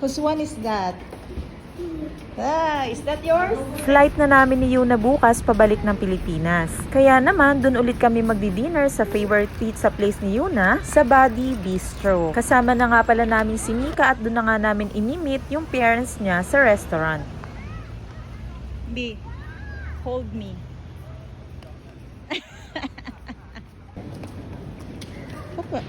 Whose one is that? Ah, is that yours? Flight na namin ni Yuna bukas pabalik ng Pilipinas. Kaya naman, dun ulit kami magdi-dinner sa favorite pizza place ni Yuna sa Buddy Bistro. Kasama na nga pala namin si Mika at dun na nga namin inimit yung parents niya sa restaurant. B, hold me. Papa.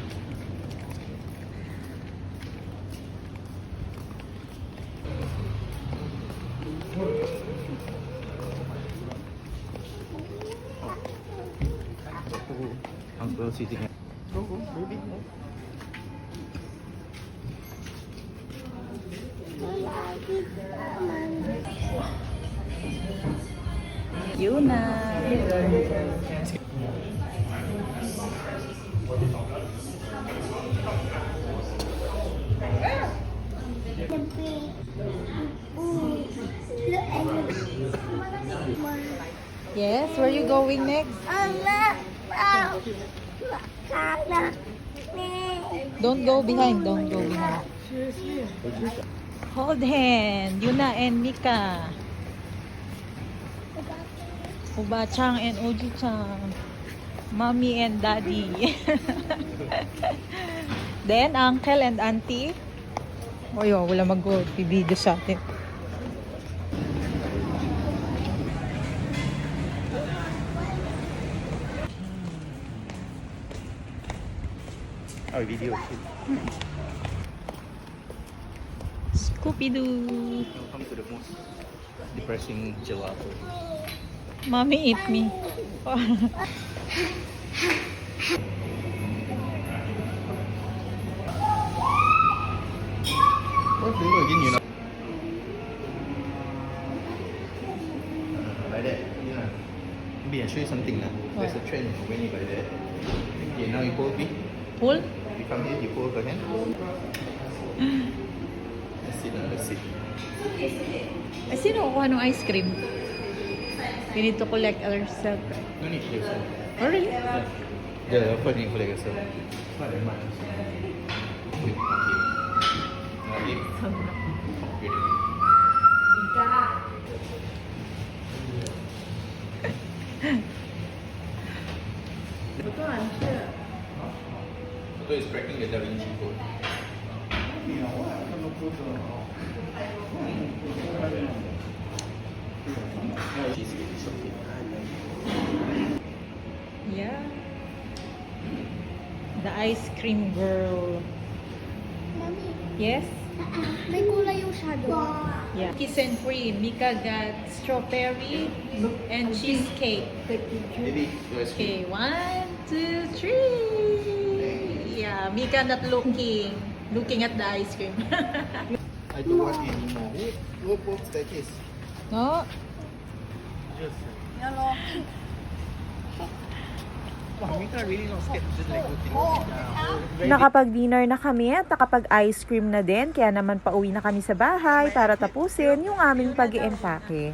Uncle sitting here. Go, baby. Yuna. Yes, where are you going next? Don't go behind, don't go behind. Hold hand, Yuna and Mika. Uba-chang and Oji-chang. Mommy and Daddy. Then, Uncle and Auntie. Oy, wala mag-video sa atin. Oh, video. Scooby-Doo. Welcome to the most depressing gelato. Mommy eat me. What do you again, you know? Like that, yeah. Maybe I'll show you something. There's a trend when you like that. Okay, now you hold me. Pull? You come here, you hold her hand. Let's sit, let's sit. Ay, sino kuha ng ice cream? We need to collect ourselves. No need to yourself. Oh, really? Yeah. Yeah, of course you can collect yourself. Not that much. Wait, okay. Now eat. Okay. Ito is cracking the Da Vinci Code. Cheesecake is okay. Yeah. The ice cream girl. Mami, Yes? may kulay yung shadow. Yeah. Kiss and cream. Mika got strawberry and cheesecake. Maybe you ice Okay, cream. 1, 2, 3. Yeah, Mika not looking. Looking at the ice cream. I don't want anymore. Whoop, staircase. No? Just. Mika really not scared. Just like looking. Nakapag-dinner na kami at nakapag-ice cream na din, kaya naman pauwi na kami sa bahay para tapusin yung aming pag-iempake.